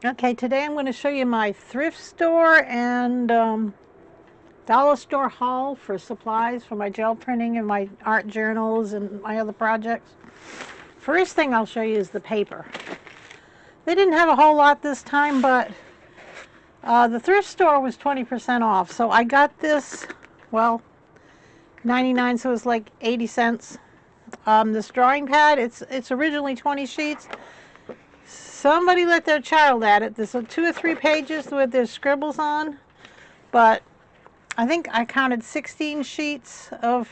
Okay, today I'm going to show you my thrift store and dollar store haul for supplies for my gel printing and my art journals and my other projects. First thing I'll show you is the paper. They didn't have a whole lot this time, but the thrift store was 20% off. So I got this, well, 99, so it was like 80 cents. This drawing pad, it's originally 20 sheets. Somebody let their child at it. There's 2 or 3 pages with their scribbles on, but I think I counted 16 sheets of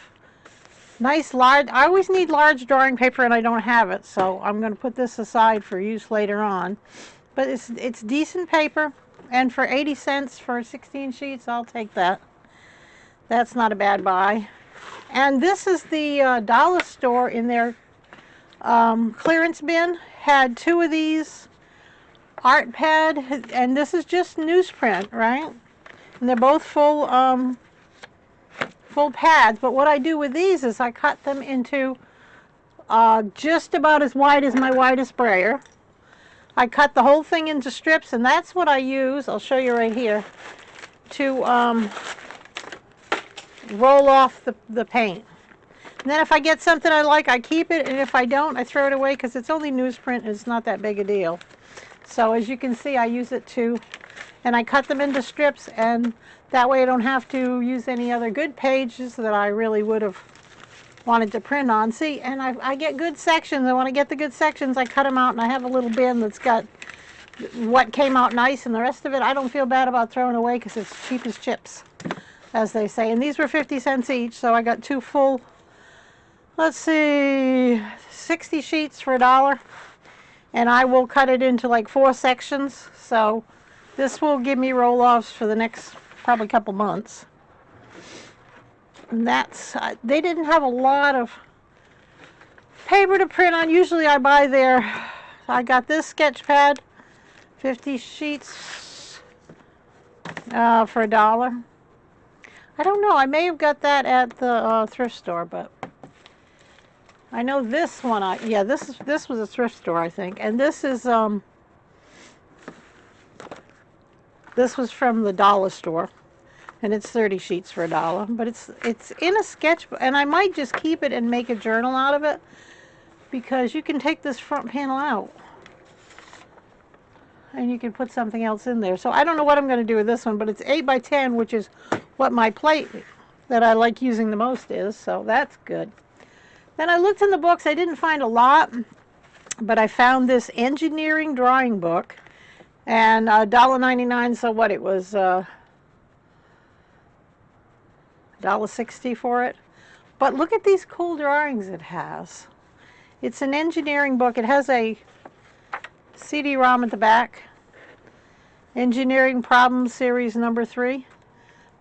nice large. I always need large drawing paper and I don't have it, so I'm going to put this aside for use later on. But it's decent paper, and for 80 cents for 16 sheets, I'll take that. That's not a bad buy. And this is the dollar store in their clearance bin. Had 2 of these art pad, and this is just newsprint, right? And they're both full pads, but what I do with these is I cut them into just about as wide as my widest sprayer. I cut the whole thing into strips, and that's what I use, I'll show you right here, to roll off the paint. And then if I get something I like, I keep it, and if I don't, I throw it away because it's only newsprint and it's not that big a deal. So as you can see, I use it to, and I cut them into strips, and that way I don't have to use any other good pages that I really would have wanted to print on. See, and I get good sections, and when I get the good sections, I cut them out, and I have a little bin that's got what came out nice, and the rest of it I don't feel bad about throwing away because it's cheap as chips, as they say. And these were 50 cents each, so I got 2 full, let's see, 60 sheets for $1. And I will cut it into like 4 sections, so this will give me roll-offs for the next probably couple months. And that's, they didn't have a lot of paper to print on. Usually I buy their, I got this sketch pad, 50 sheets for $1. I don't know, I may have got that at the thrift store, but I know this one, yeah, this was a thrift store, I think. And this was from the dollar store, and it's 30 sheets for $1. But it's in a sketchbook, and I might just keep it and make a journal out of it, because you can take this front panel out, and you can put something else in there. So I don't know what I'm going to do with this one, but it's 8 by 10, which is what my plate that I like using the most is, so that's good. Then I looked in the books. I didn't find a lot, but I found this engineering drawing book, and $1.99, so what, it was $1.60 for it. But look at these cool drawings it has. It's an engineering book. It has a CD-ROM at the back. Engineering Problems Series number 3.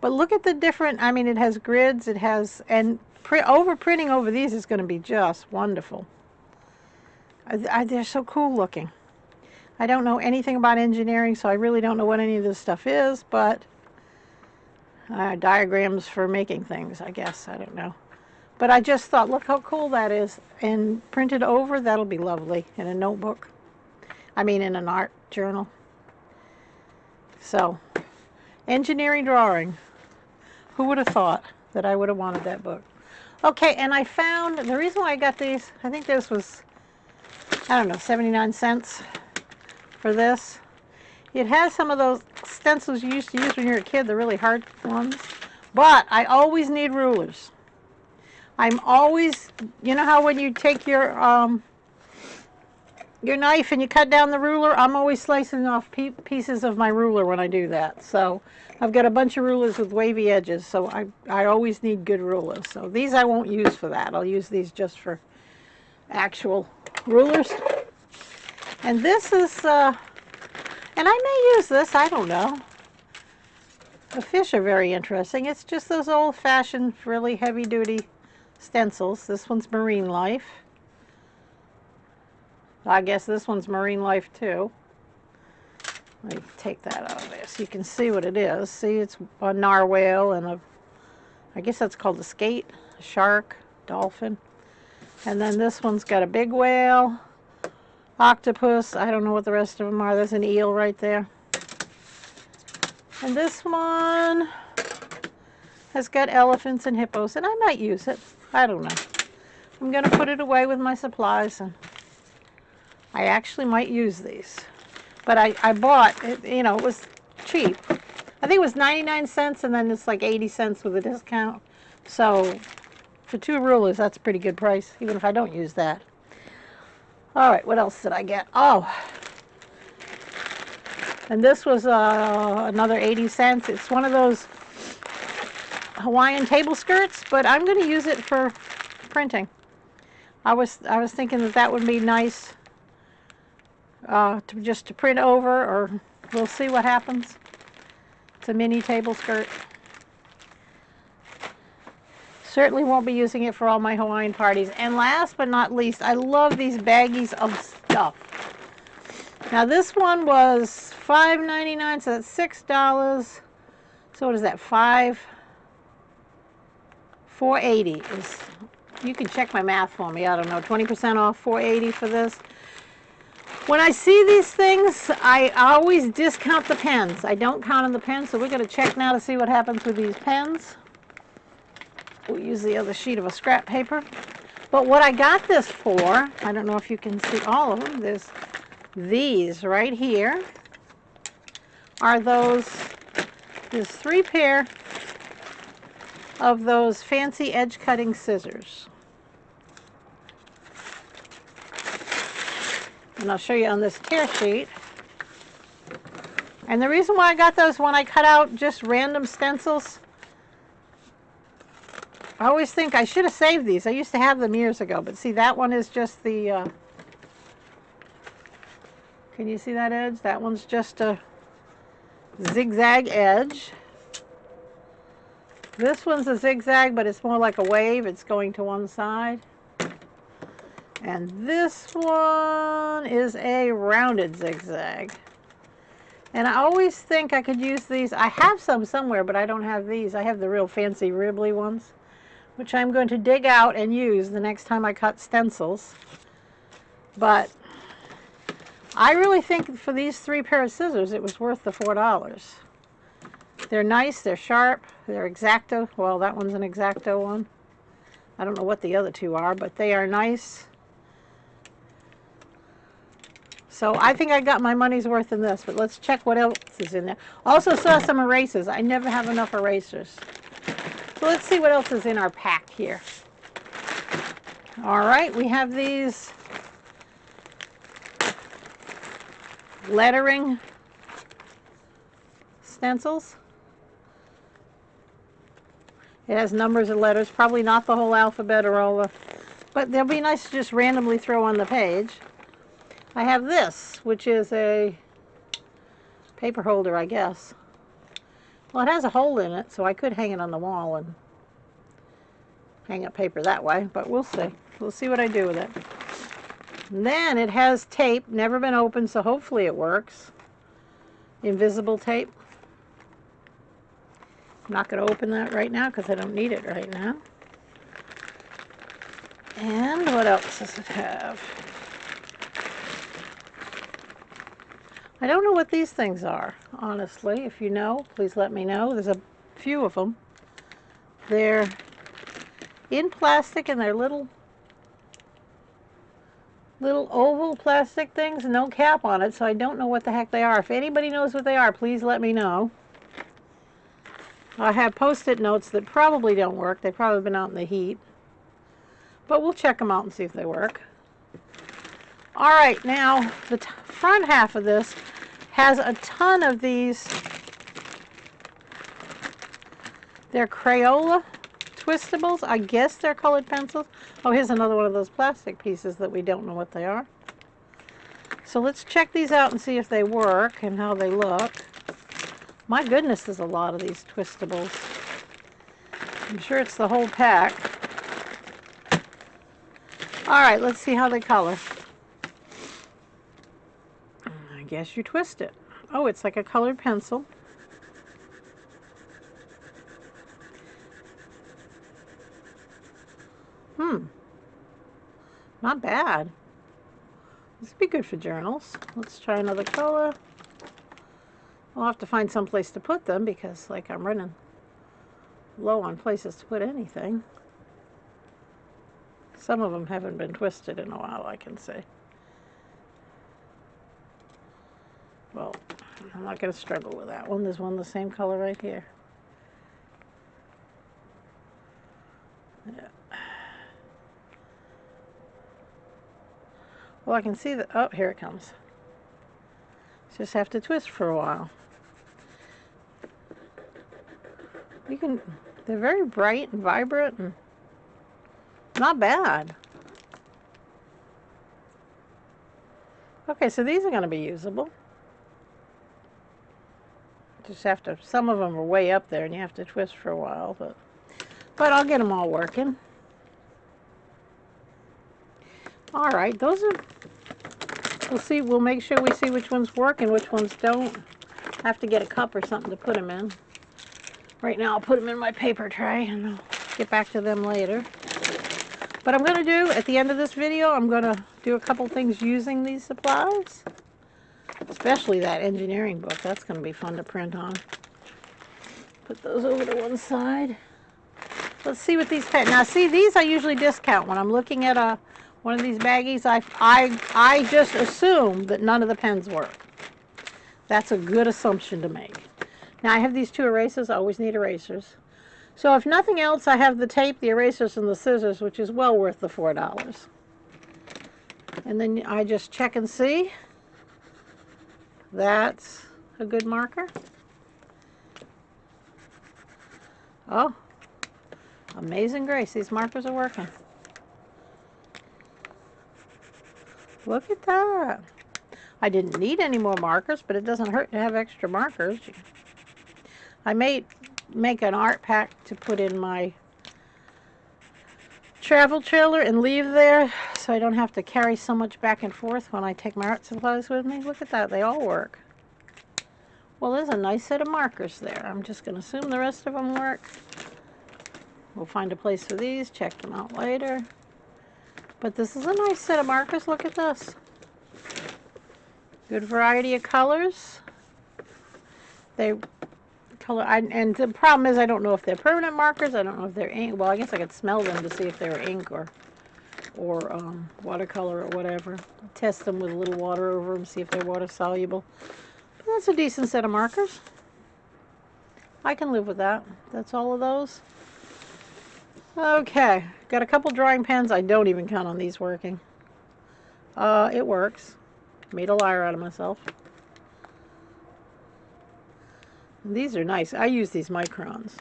But look at the different, I mean, it has grids, it has, and overprinting over these is going to be just wonderful. They're so cool looking. I don't know anything about engineering, so I really don't know what any of this stuff is, but diagrams for making things, I guess. I don't know. But I just thought, look how cool that is. And printed over, that'll be lovely in a notebook. I mean, in an art journal. So, engineering drawing. Who would have thought that I would have wanted that book? Okay, and I found, the reason why I got these, I think this was, I don't know, 79 cents for this. It has some of those stencils you used to use when you were a kid, the really hard ones. But I always need rulers. I'm always, you know how when you take your knife and you cut down the ruler, I'm always slicing off pieces of my ruler when I do that. So I've got a bunch of rulers with wavy edges, so I always need good rulers. So these I won't use for that. I'll use these just for actual rulers. And this is, and I may use this, I don't know. The fish are very interesting. It's just those old-fashioned, really heavy-duty stencils. This one's Marine Life. I guess this one's Marine Life too. Let me take that out of there so you can see what it is. See, it's a narwhal and a, I guess that's called a skate, shark, dolphin. And then this one's got a big whale, octopus. I don't know what the rest of them are. There's an eel right there. And this one has got elephants and hippos, and I might use it. I don't know. I'm going to put it away with my supplies, and I actually might use these. But I bought it, you know, it was cheap. I think it was 99 cents, and then it's like 80 cents with a discount. So for 2 rulers, that's a pretty good price, even if I don't use that. All right, what else did I get? Oh, and this was another 80 cents. It's one of those Hawaiian table skirts, but I'm going to use it for printing. I was thinking that that would be nice to print over, or we'll see what happens. It's a mini table skirt. Certainly won't be using it for all my Hawaiian parties. And last but not least, I love these baggies of stuff. Now this one was $5.99, so that's $6. So what is that? $4.80 is. You can check my math for me. I don't know. 20% off, $4.80 for this. When I see these things, I always discount the pens. I don't count on the pens, so we're going to check now to see what happens with these pens. We'll use the other sheet of a scrap paper. But what I got this for, I don't know if you can see all of them. There's these right here. Are those, there's 3 pair of those fancy edge cutting scissors. And I'll show you on this tear sheet. And the reason why I got those, when I cut out just random stencils, I always think I should have saved these. I used to have them years ago, but see, that one is just the, can you see that edge? That one's just a zigzag edge. This one's a zigzag, but it's more like a wave. It's going to one side. And this one is a rounded zigzag. And I always think I could use these. I have some somewhere, but I don't have these. I have the real fancy ribbly ones, which I'm going to dig out and use the next time I cut stencils. But I really think for these 3 pair of scissors, it was worth the $4. They're nice, they're sharp, they're X-Acto. Well, that one's an X-Acto one. I don't know what the other 2 are, but they are nice. So I think I got my money's worth in this, but let's check what else is in there. Also saw some erasers. I never have enough erasers. So let's see what else is in our pack here. All right, we have these lettering stencils. It has numbers and letters, probably not the whole alphabet or all the, but they'll be nice to just randomly throw on the page. I have this, which is a paper holder, I guess. Well, it has a hole in it, so I could hang it on the wall and hang up paper that way, but we'll see. We'll see what I do with it. And then it has tape, never been opened, so hopefully it works. Invisible tape. I'm not going to open that right now because I don't need it right now. And what else does it have? I don't know what these things are, honestly. If you know, please let me know. There's a few of them. They're in plastic, and they're little oval plastic things, no cap on it, so I don't know what the heck they are. If anybody knows what they are, please let me know. I have Post-it notes that probably don't work. They've probably been out in the heat. But we'll check them out and see if they work. All right, now the front half of this has a ton of these. They're Crayola Twistables. I guess they're colored pencils. Oh, here's another one of those plastic pieces that we don't know what they are. So let's check these out and see if they work and how they look. My goodness, there's a lot of these Twistables. I'm sure it's the whole pack. All right, let's see how they color. I guess you twist it. Oh, it's like a colored pencil. Not bad. This would be good for journals. Let's try another color. I'll have to find some place to put them because, like, I'm running low on places to put anything. Some of them haven't been twisted in a while, I can see. Well, I'm not going to struggle with that one. There's one the same color right here. Yeah. Well, I can see that. Oh, here it comes. Just have to twist for a while. You can, they're very bright and vibrant and not bad. Okay, so these are going to be usable. Just have to, some of them are way up there and you have to twist for a while, but I'll get them all working. All right, those are, we'll see, we'll make sure we see which ones work and which ones don't. Have to get a cup or something to put them in. Right now I'll put them in my paper tray and I'll get back to them later. But I'm going to do, at the end of this video, I'm going to do a couple things using these supplies. Especially that engineering book. That's going to be fun to print on. Put those over to one side. Let's see what these pens. Now, see, these I usually discount when I'm looking at one of these baggies. I just assume that none of the pens work. That's a good assumption to make. Now, I have these two erasers. I always need erasers. So, if nothing else, I have the tape, the erasers, and the scissors, which is well worth the $4. And then I just check and see. That's a good marker. Oh, amazing grace. These markers are working. Look at that. I didn't need any more markers, but it doesn't hurt to have extra markers. I may make an art pack to put in my travel trailer and leave there so I don't have to carry so much back and forth when I take my art supplies with me. Look at that. They all work. Well, there's a nice set of markers there. I'm just going to assume the rest of them work. We'll find a place for these, check them out later. But this is a nice set of markers. Look at this. Good variety of colors. They color, and the problem is I don't know if they're permanent markers. I don't know if they're ink. Well, I guess I could smell them to see if they were ink or watercolor or whatever. Test them with a little water over them, see if they're water soluble. But that's a decent set of markers. I can live with that. That's all of those. Okay, got a couple drawing pens. I don't even count on these working. It works. Made a liar out of myself. These are nice. I use these microns.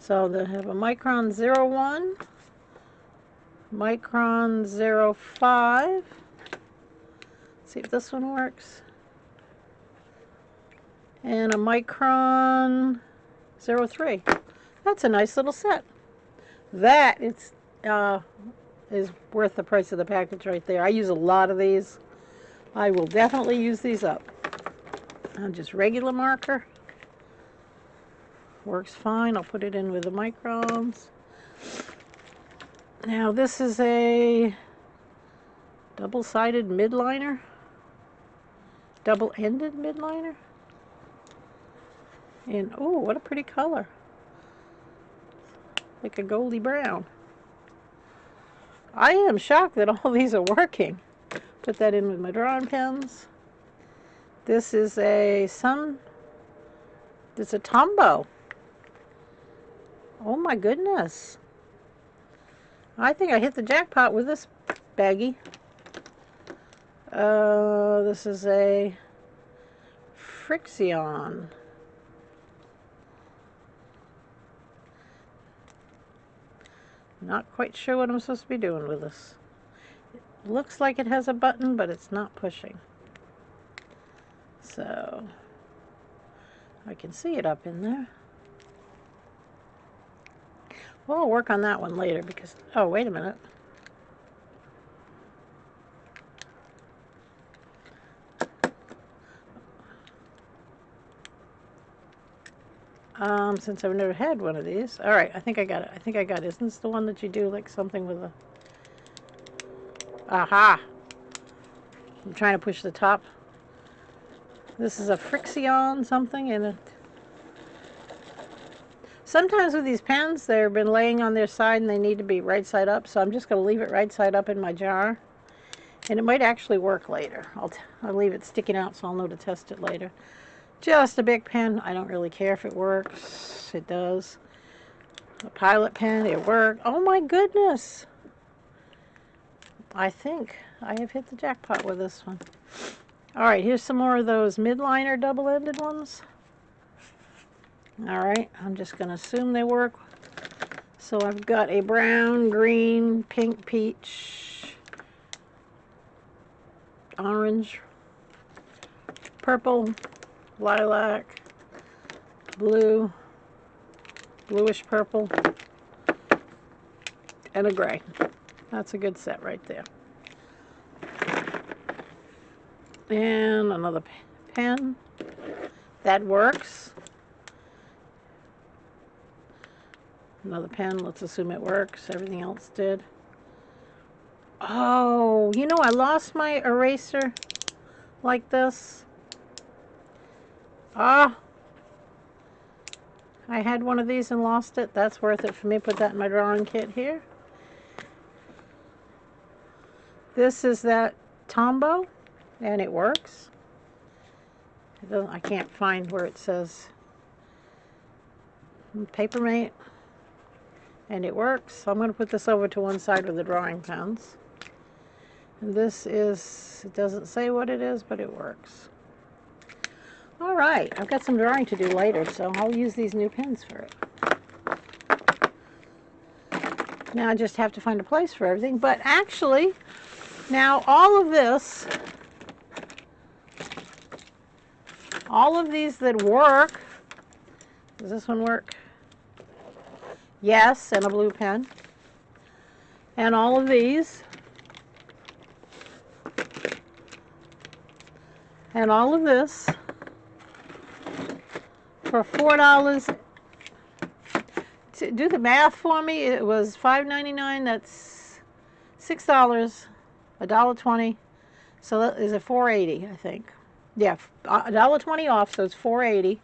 So they have a micron 01, micron 05. Let's see if this one works. And a micron 03. That's a nice little set. That is worth the price of the package right there. I use a lot of these. I will definitely use these up. Just regular marker. Works fine. I'll put it in with the microns. Now this is a double-sided midliner. Double-ended midliner. And oh, what a pretty color. Like a goldy brown. I am shocked that all these are working. Put that in with my drawing pens. This is it's a Tombow. Oh my goodness. I think I hit the jackpot with this baggie. This is a Frixion. Not quite sure what I'm supposed to be doing with this. It looks like it has a button, but it's not pushing. So I can see it up in there. Well, I'll work on that one later because, oh, wait a minute. Since I've never had one of these. All right, I think I got it. I think I got it. Isn't this the one that you do like something with a... Aha! I'm trying to push the top. This is a Frixion something, and sometimes with these pens, they've been laying on their side and they need to be right side up, so I'm just going to leave it right side up in my jar. And it might actually work later. I'll leave it sticking out so I'll know to test it later. Just a big pen. I don't really care if it works. It does. A Pilot pen. It worked. Oh my goodness. I think I have hit the jackpot with this one. Alright, here's some more of those midliner double-ended ones. Alright, I'm just going to assume they work. So I've got a brown, green, pink, peach, orange, purple, lilac, blue, bluish purple, and a gray. That's a good set right there. And another pen. That works. Another pen. Let's assume it works. Everything else did. Oh, you know, I lost my eraser like this. Ah. I had one of these and lost it. That's worth it for me. Put that in my drawing kit here. This is that Tombow, and it works. I can't find where it says Papermate, and it works. So I'm going to put this over to one side with the drawing pens. And this is, it doesn't say what it is, but it works. All right, I've got some drawing to do later, so I'll use these new pens for it. Now I just have to find a place for everything. But actually, now all of this, all of these that work, does this one work? Yes, and a blue pen. And all of these. And all of this for $4. To do the math for me, it was $5.99. That's $6, $1.20. So that is a $4.80, I think. Yeah, $1.20 off, so it's $4.80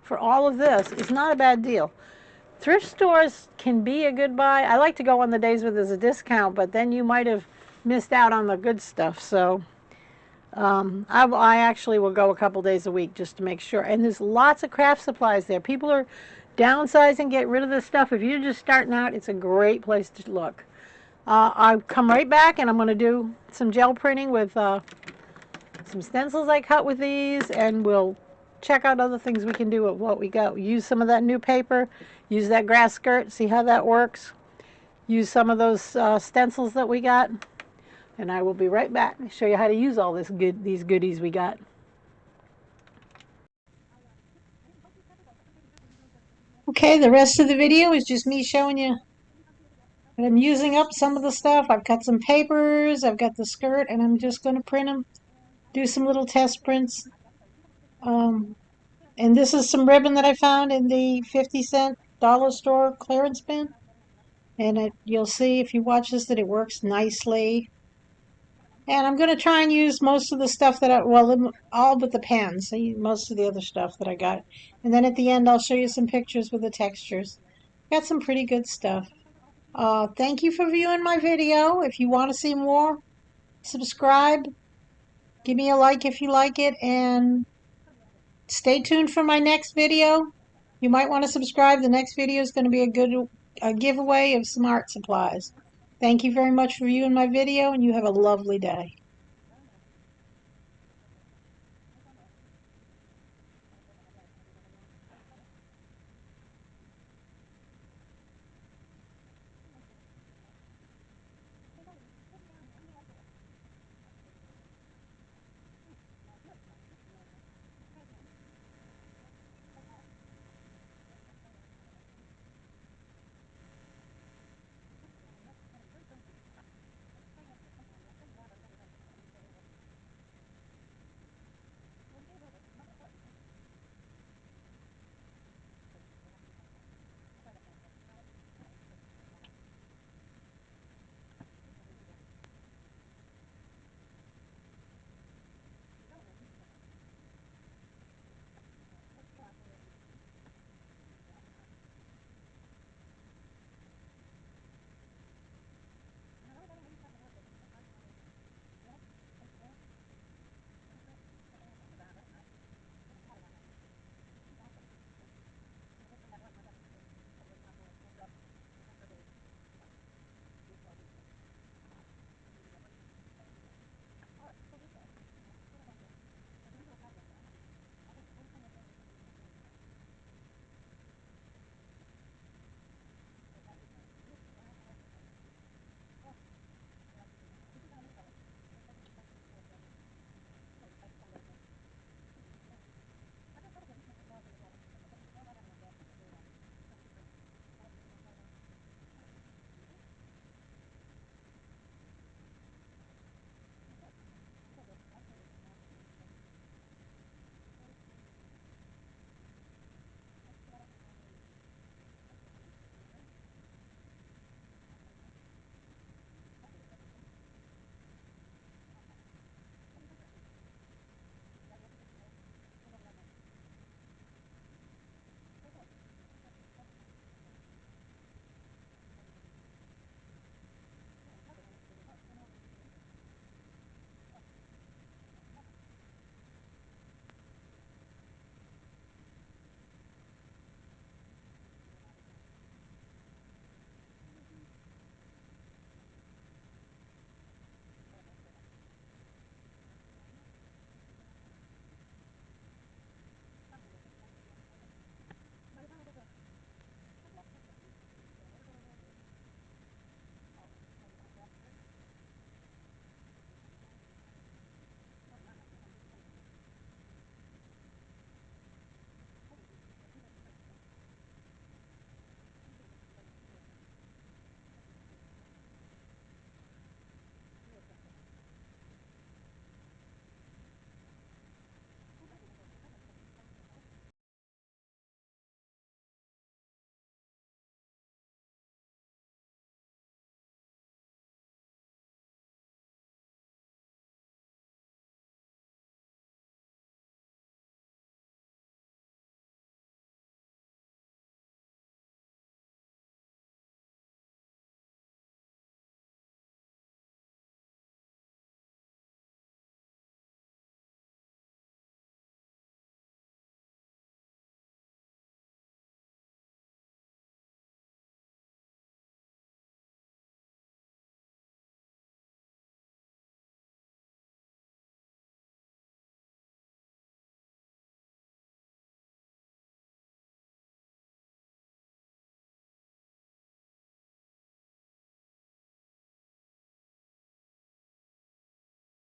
for all of this. It's not a bad deal. Thrift stores can be a good buy. I like to go on the days where there's a discount, but then you might have missed out on the good stuff. So I actually will go a couple days a week just to make sure. And there's lots of craft supplies there. People are downsizing, get rid of this stuff. If you're just starting out, it's a great place to look. I'll come right back and I'm going to do some gel printing with some stencils I cut with these, and we'll check out other things we can do with what we got. Use some of that new paper, use that grass skirt, see how that works. Use some of those stencils that we got, and I will be right back to show you how to use all these goodies we got. Okay, the rest of the video is just me showing you that I'm using up some of the stuff. I've cut some papers, I've got the skirt, and I'm just going to print them, do some little test prints. And this is some ribbon that I found in the 50-cent dollar store clearance bin. And you'll see if you watch this that it works nicely. And I'm going to try and use most of the stuff that all but the pens, most of the other stuff that I got. And then at the end, I'll show you some pictures with the textures. Got some pretty good stuff. Thank you for viewing my video. If you want to see more, subscribe. Give me a like if you like it. And stay tuned for my next video. You might want to subscribe. The next video is going to be a giveaway of some art supplies. Thank you very much for viewing my video, and you have a lovely day.